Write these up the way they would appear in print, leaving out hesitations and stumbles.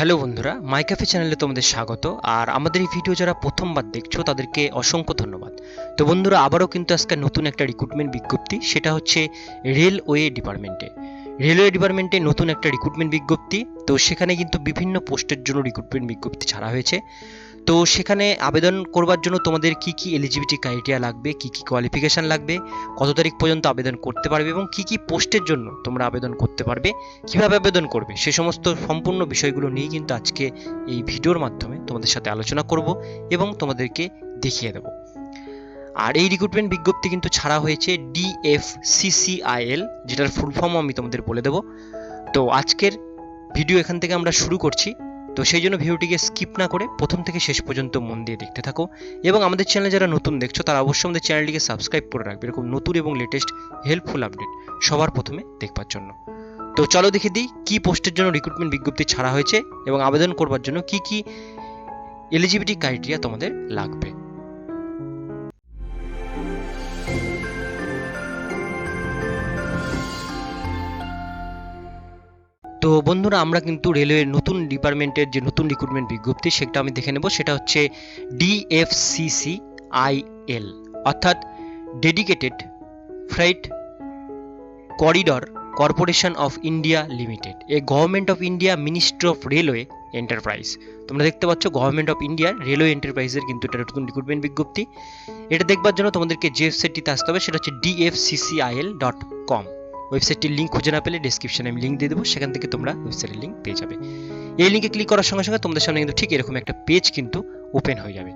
Hello বন্ধুরা, মাই cafe চ্যানেলে তোমাদের স্বাগত। আর আমাদের এই ভিডিও যারা প্রথমবার দেখছো তাদেরকে অসংখ্য ধন্যবাদ। তো বন্ধুরা, আবারও কিন্তু আজকে নতুন একটা রিক্রুটমেন্ট বিজ্ঞপ্তি, সেটা হচ্ছে রেলওয়ে ডিপার্টমেন্টে নতুন একটা রিক্রুটমেন্ট বিজ্ঞপ্তি। তো সেখানে কিন্তু বিভিন্ন পোস্টের জন্য রিক্রুটমেন্ট বিজ্ঞপ্তি ছাড়া হয়েছে। তো সেখানে আবেদন করবার জন্য তোমাদের কি কি এলিজিবিলিটি ক্রাইটেরিয়া লাগবে, কি কি কোয়ালিফিকেশান লাগবে, কত তারিখ পর্যন্ত আবেদন করতে পারবে এবং কি কি পোস্টের জন্য তোমরা আবেদন করতে পারবে, কিভাবে আবেদন করবে, সে সমস্ত সম্পূর্ণ বিষয়গুলো নিয়ে কিন্তু আজকে এই ভিডিওর মাধ্যমে তোমাদের সাথে আলোচনা করব এবং তোমাদেরকে দেখিয়ে দেব। আর এই রিক্রুটমেন্ট বিজ্ঞপ্তি কিন্তু ছাড়া হয়েছে DFCCIL, যেটার ফুল ফর্ম আমি তোমাদের বলে দেব। তো আজকের ভিডিও এখান থেকে আমরা শুরু করছি। তো সেই জন্য ভিডিওটিকে স্কিপ না করে প্রথম থেকে শেষ পর্যন্ত মন দিয়ে দেখতে থাকো এবং আমাদের চ্যানেলে যারা নতুন দেখছো তারা অবশ্যই আমাদের চ্যানেলটিকে সাবস্ক্রাইব করে রাখবে এরকম নতুন এবং লেটেস্ট হেল্পফুল আপডেট সবার প্রথমে দেখবার জন্য। তো চলো দেখে দিই কি পোস্টের জন্য রিক্রুটমেন্ট বিজ্ঞপ্তি ছাড়া হয়েছে এবং আবেদন করবার জন্য কি কি এলিজিবিলিটি ক্রাইটেরিয়া তোমাদের লাগবে। তো বন্ধুরা, আমরা কিন্তু রেলওয়ের নতুন ডিপার্টমেন্টের যে নতুন রিক্রুটমেন্ট বিজ্ঞপ্তি সেটা আমি দেখে নেব। সেটা হচ্ছে DFCCIL, অর্থাৎ dedicated fruit corridor corporation of India limited, a government of India ministry of railway enterprise. তোমরা দেখতে পাচ্ছ গভর্নমেন্ট অফ ইন্ডিয়ার রেলওয়ে এন্টারপ্রাইজের কিন্তু এটা নতুন রিক্রুটমেন্ট বিজ্ঞপ্তি। এটা দেখবার জন্য তোমাদেরকে যে ওয়েবসাইটটিতে আসতে হবে সেটা হচ্ছে dfccil.com। ওয়েবসাইটটির লিঙ্ক খুঁজে না পেলে ডেসক্রিপশনে আমি লিঙ্ক দিয়ে দেবো, সেখান থেকে তোমরা ওয়েবসাইটের লিঙ্ক পেয়ে যাবে। এই লিঙ্কে ক্লিক করার সঙ্গে সঙ্গে তোমাদের সামনে কিন্তু ঠিক এরকম একটা পেজ কিন্তু ওপেন হয়ে যাবে।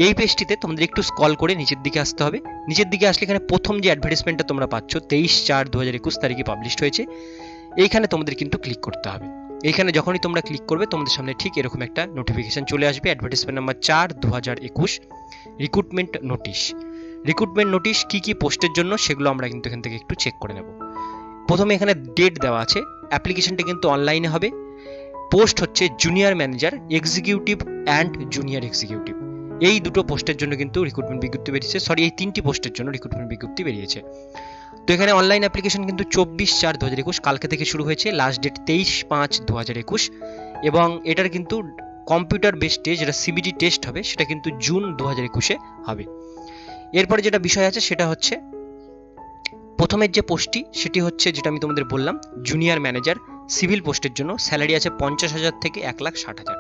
এই পেজটিতে তোমাদের একটু স্ক্রল করে নিচের দিকে আসতে হবে। নিচের দিকে আসলে এখানে প্রথম যে অ্যাডভার্টাইজমেন্টটা তোমরা পাচ্ছ 23/4/2021 তারিখে পাবলিশড হয়েছে, এইখানে তোমাদের কিন্তু ক্লিক করতে হবে। এইখানে যখনই তোমরা ক্লিক করবে তোমাদের সামনে ঠিক এরকম একটা নোটিফিকেশন চলে আসবে, advertisement number 4/2021 recruitment notice. Recruitment notice কি কি পোস্টের জন্য সেগুলো আমরা কিন্তু এখান থেকে একটু চেক করে নেব। প্রথমে এখানে ডেট দেওয়া আছে, অ্যাপ্লিকেশনটা কিন্তু অনলাইনে হবে। পোস্ট হচ্ছে junior manager executive and junior executive, এই দুটো পোস্টের জন্য কিন্তু রিক্রুটমেন্ট বিজ্ঞপ্তি বেরিয়েছে। এই 3টি পোস্টের জন্য রিক্রুটমেন্ট বিজ্ঞপ্তি বেরিয়েছে। তো এখানে অনলাইন অ্যাপ্লিকেশন কিন্তু 24/4/2021 কালকে থেকে শুরু হয়েছে, লাস্ট ডেট 23/5/2021 এবং এটার কিন্তু কম্পিউটার বেসড টেস্ট, যেটা সিবিটি টেস্ট হবে, সেটা কিন্তু জুন 2021-এ হবে। এরপরে যেটা বিষয় আছে সেটা হচ্ছে প্রথমের যে পোস্টটি সেটি হচ্ছে যেটা আমি তোমাদের বললাম জুনিয়র ম্যানেজার সিভিল পোস্টের জন্য, স্যালারি আছে 50,000 থেকে 1,60,000।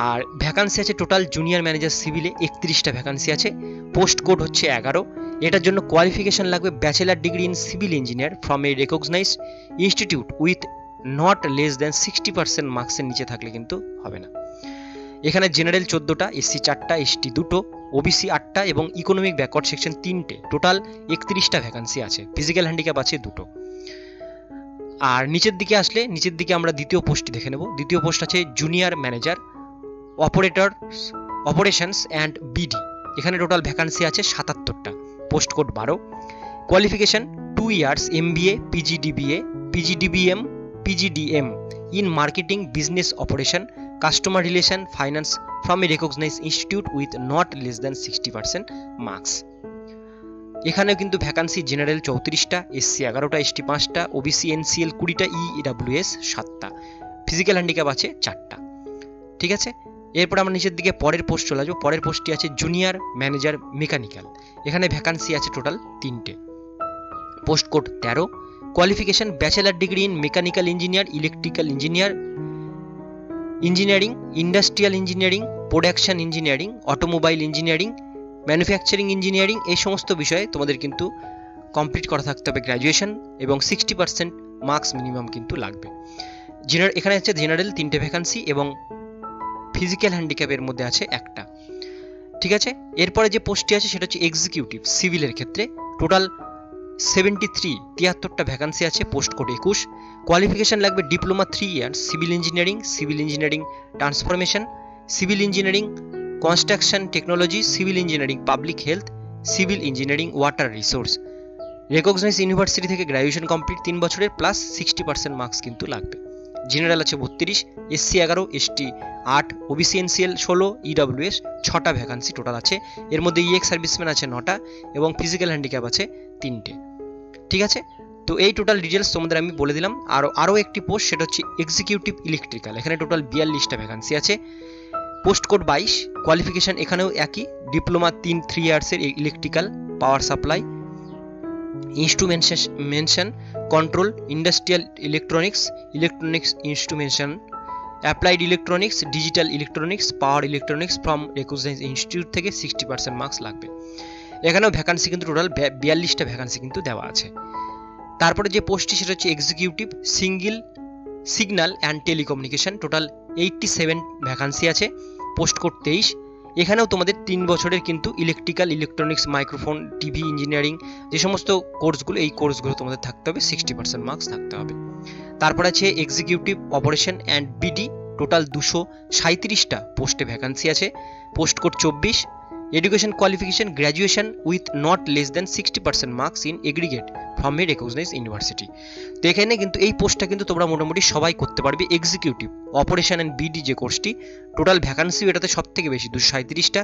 আর ভ্যাকান্সি আছে টোটাল জুনিয়র ম্যানেজার সিভিলে 31টা ভ্যাকান্সি আছে। পোস্ট কোড হচ্ছে 11। এটার জন্য কোয়ালিফিকেশন লাগবে bachelor degree in civil engineer from a recognised institute with not less than 60% মার্কসের নিচে থাকলে কিন্তু হবে না। এখানে জেনারেল 14টা, এসসি 4টা, এসটি 2টো, ওবিসি 8টা এবং ইকোনমিক ব্যাকওয়ার্ড সেকশন 3টে, টোটাল 31টা ভ্যাকান্সি আছে। ফিজিক্যাল হ্যান্ডিক্যাপ আছে 2টো। আর নিচের দিকে আসলে নিচের দিকে আমরা দ্বিতীয় পোস্টটি দেখে নেব। দ্বিতীয় পোস্ট আছে junior manager operations and BD, এখানে টোটাল ভ্যাকান্সি আছে 77টা, post code 12। Qualification 2 years MBA, PGDBM, PGDM in marketing, business operation, customer relation, finance from a recognised institute with not less than 60% marks. এখানেও কিন্তু vacancy general 34টা, SC 11টা, ST 5টা, OBC NCL 20টা, EWS 7টা, physical handicap আছে 4টা। ঠিক আছে, এরপর আমরা নিচের দিকে পরের পোস্ট চলে আসবো। পরের পোস্টটি আছে জুনিয়র ম্যানেজার মেকানিক্যাল, এখানে ভ্যাকান্সি আছে টোটাল 3টে, post code 13। Qualification bachelor degree in mechanical engineer, electrical engineering, industrial engineering, production engineering, automobile engineering, manufacturing engineering, এই সমস্ত বিষয়ে তোমাদের কিন্তু কমপ্লিট করা থাকতে হবে গ্র্যাজুয়েশন এবং 60% মার্কস মিনিমাম কিন্তু লাগবে। এখানে আছে জেনারেল 3টে ভ্যাকান্সি এবং ফিজিক্যাল হ্যান্ডিক্যাপের মধ্যে আছে 1টা। ঠিক আছে, এরপরে যে পোস্টটি আছে সেটা হচ্ছে এক্সিকিউটিভ সিভিলের ক্ষেত্রে, টোটাল 73টা ভ্যাকান্সি আছে, পোস্ট কোড 21। কোয়ালিফিকেশন লাগবে diploma 3 years civil engineering transformation, civil engineering construction technology, civil engineering public health, civil engineering water resource, recognise university থেকে গ্র্যাজুয়েশন কমপ্লিট 3 বছরের প্লাস 60% মার্কস কিন্তু লাগবে। জেনারেল আছে 32, SC 11, ST 8, OBC NCL 16, EWS 6টা vacancy total আছে। এর মধ্যে EX serviceman আছে 9টা এবং ফিজিক্যাল হ্যান্ডিক্যাপ আছে 3টে। ঠিক আছে, তো এই টোটাল ডিটেলস তোমাদের আমি বলে দিলাম। আরও একটি পোস্ট, সেটা হচ্ছে এক্সিকিউটিভ ইলেকট্রিক্যাল। এখানে টোটাল 42টা ভ্যাকান্সি আছে। Post code 22। কোয়ালিফিকেশান এখানেও একই, ডিপ্লোমা 3 ইয়ার্সের electrical power supply, instrumentation control, industrial electronics instrumentation, applied electronics, digital electronics, power electronics from recognised institute থেকে 60% মার্কস লাগবে। এখানেও ভ্যাকান্সি কিন্তু টোটাল 42টা ভ্যাকান্সি কিন্তু দেওয়া আছে। তারপরে যে পোস্টটি সেটা হচ্ছে executive signal and telecommunication, total 87 vacancy আছে। Post code 23। এখানেও তোমাদের 3 বছরের কিন্তু electrical, electronics, microphone, TV engineering যে সমস্ত কোর্সগুলো, এই কোর্সগুলো তোমাদের থাকতে হবে, 60% মার্কস থাকতে হবে। তারপর আছে executive operation and BD, total 237টা পোস্টে ভ্যাকান্সি আছে। Post code 24। Education qualification graduation with not less than 60% marks in aggregate from a recognised university. তো এখানে কিন্তু এই পোস্টটা কিন্তু তোমরা মোটামুটি সবাই করতে পারবে। এক্সিকিউটিভ অপারেশন অ্যান্ড বিডি যে কোর্সটি, টোটাল ভ্যাকান্সি এটাতে সব থেকে বেশি 237টা।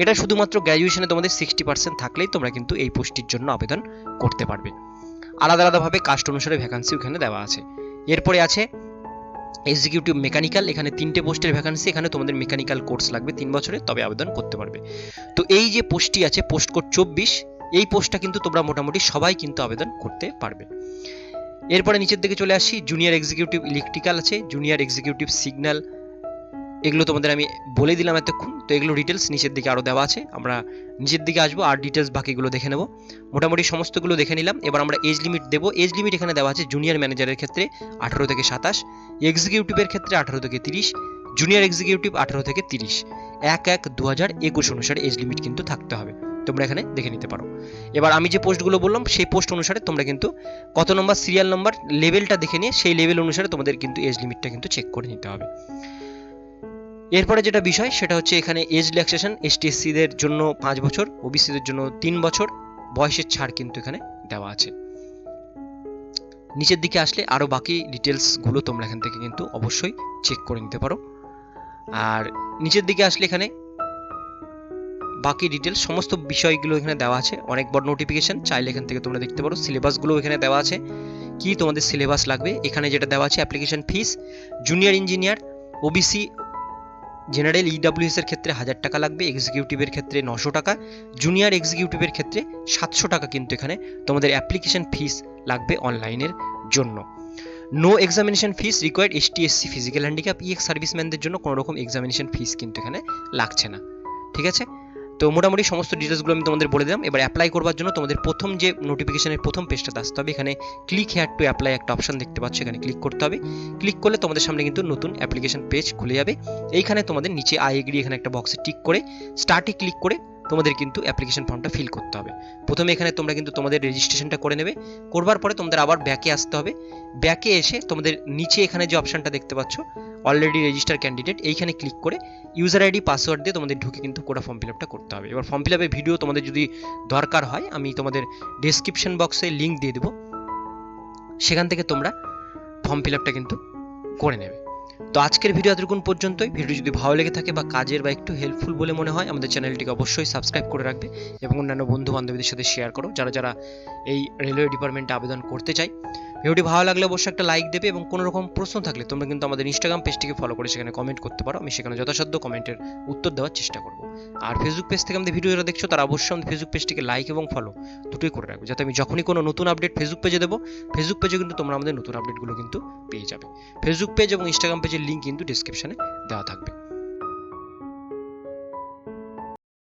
এটা শুধুমাত্র গ্র্যাজুয়েশনে তোমাদের 60% থাকলেই তোমরা কিন্তু এই পোস্টটির জন্য আবেদন করতে পারবে। আলাদা আলাদাভাবে কাস্ট অনুসারে ভ্যাকান্সি ওখানে দেওয়া আছে। এরপরে আছে এক্সিকিউটিভ মেকানিক্যাল, এখানে 3টে পোস্টের ভ্যাকান্সি। এখানে তোমাদের মেকানিক্যাল কোর্স লাগবে 3 বছরের, তবে আবেদন করতে পারবে। তো এই যে পোস্টটি আছে পোস্ট কোড 24, এই পোস্টটা কিন্তু তোমরা মোটামুটি সবাই কিন্তু আবেদন করতে পারবে। এরপরে নিচের দিকে চলে আসি, জুনিয়র এক্সিকিউটিভ ইলেকট্রিক্যাল আছে, জুনিয়র এক্সিকিউটিভ সিগন্যাল, এগুলো তোমাদের আমি বলে দিলাম এতক্ষণ। তো এগুলো ডিটেলস নিচের দিকে আরও দেওয়া আছে, আমরা নিচের দিকে আসবো আর ডিটেলস বাকিগুলো দেখে নেব। মোটামুটি সমস্তগুলো দেখে নিলাম। এবার আমরা এজ লিমিট দেবো। এজ লিমিট এখানে দেওয়া আছে জুনিয়র ম্যানেজারের ক্ষেত্রে 18 থেকে 27, এক্সিকিউটিভের ক্ষেত্রে 18 থেকে 30, জুনিয়র এক্সিকিউটিভ 18 থেকে 30। 1/1/2021 অনুসারে এজ লিমিট কিন্তু থাকতে হবে, তোমরা এখানে দেখে নিতে পারো। এবার আমি যে পোস্টগুলো বললাম সেই পোস্ট অনুসারে তোমরা কিন্তু কত নম্বর সিরিয়াল নম্বর লেভেলটা দেখে নিয়ে সেই লেভেল অনুসারে তোমাদের কিন্তু এজ লিমিটটা কিন্তু চেক করে নিতে হবে। এরপরে যেটা বিষয় সেটা হচ্ছে এখানে এজ রিল্যাক্সেশন, এসটি/এসসিদের জন্য 5 বছর, ওবিসিদের জন্য 3 বছর বয়সের ছাড় কিন্তু এখানে দেওয়া আছে। নিচের দিকে আসলে আরও বাকি ডিটেলসগুলো তোমরা এখান থেকে কিন্তু অবশ্যই চেক করে নিতে পারো। আর নিচের দিকে আসলে এখানে বাকি ডিটেলস সমস্ত বিষয়গুলো এখানে দেওয়া আছে। অনেক বড় নোটিফিকেশন, চাইলে এখান থেকে তোমরা দেখতে পারো। সিলেবাসগুলো এখানে দেওয়া আছে, কি তোমাদের সিলেবাস লাগবে। এখানে যেটা দেওয়া আছে application fees, junior engineer OBC general EWS এর ক্ষেত্রে 1000 টাকা লাগবে, এক্সিকিউটিভের ক্ষেত্রে 900 টাকা, জুনিয়র এক্সিকিউটিভের ক্ষেত্রে 700 টাকা কিন্তু এখানে তোমাদের অ্যাপ্লিকেশন ফিস লাগবে অনলাইনের জন্য। No examination fees required ST SC physical handicap ex সার্ভিসম্যানদের জন্য কোনো রকম এক্সামিনেশন ফিস কিন্তু এখানে লাগছে না। ঠিক আছে, তো মোটামুটি সমস্ত ডিটেলসগুলো আমি তোমাদের বলে দিলাম। এবার অ্যাপ্লাই করবার জন্য তোমাদের প্রথম যে নোটিফিকেশনের প্রথম পেজটাতে আসতে হবে। এখানে ক্লিক হেয়ার টু অ্যাপ্লাই একটা অপশন দেখতে পাচ্ছ, এখানে ক্লিক করতে হবে। ক্লিক করলে তোমাদের সামনে কিন্তু নতুন অ্যাপ্লিকেশন পেজ খুলে যাবে। এইখানে তোমাদের নিচে আই এগ্রি এখানে একটা বক্সে টিক করে স্টার্টে ক্লিক করে তোমাদের কিন্তু অ্যাপ্লিকেশন ফর্মটা ফিল করতে হবে। প্রথমে এখানে তোমরা কিন্তু তোমাদের রেজিস্ট্রেশনটা করে নেবে। করবার পরে তোমাদের আবার ব্যাকে আসতে হবে। ব্যাকে এসে তোমাদের নিচে এখানে যে অপশনটা দেখতে পাচ্ছ অলরেডি রেজিস্টার ক্যান্ডিডেট, এইখানে ক্লিক করে ইউজার আইডি পাসওয়ার্ড দিয়ে তোমাদের ঢুকে কিন্তু পুরো ফর্ম ফিল আপটা করতে হবে। এবার ফর্ম ফিল আপের ভিডিও তোমাদের যদি দরকার হয় আমি তোমাদের ডেসক্রিপশন বক্সে লিঙ্ক দিয়ে দেবো, সেখান থেকে তোমরা ফর্ম ফিল আপটা কিন্তু করে নেবে। তো আজকের ভিডিও এতটুকুন পর্যন্তই। ভিডিও যদি ভালো লেগে থাকে বা কাজের বা একটু হেল্পফুল বলে মনে হয় আমাদের চ্যানেলটিকে অবশ্যই সাবস্ক্রাইব করে রাখবে এবং অন্যান্য বন্ধু বান্ধবীদের সাথে শেয়ার করো যারা যারা এই রেলওয়ে ডিপার্টমেন্টে আবেদন করতে চায়। ভিডিওটি ভালো লাগলে অবশ্যই একটা লাইক দেবে এবং কোনো রকম প্রশ্ন থাকলে তোমরা কিন্তু আমাদের ইনস্টাগ্রাম পেজটিকে ফলো করে সেখানে কমেন্ট করতে পারো। আমি সেখানে যথাসাধ্য কমেন্টের উত্তর দেওয়ার চেষ্টা করব। আর ফেসবুক পেজ থেকে আমাদের ভিডিও যারা দেখছো তারা অবশ্যই আমাদের ফেসবুক পেজটিকে লাইক এবং ফলো দুটোই করে রাখবে, যাতে আমি যখনই কোনো নতুন আপডেট ফেসবুক পেজে দেবো ফেসবুক পেজে কিন্তু তোমরা আমাদের নতুন আপডেটগুলো কিন্তু পেয়ে যাবে। ফেসবুক পেজ এবং ইনস্টাগ্রাম পেজের লিঙ্ক কিন্তু ডিসক্রিপশনে দেওয়া থাকবে।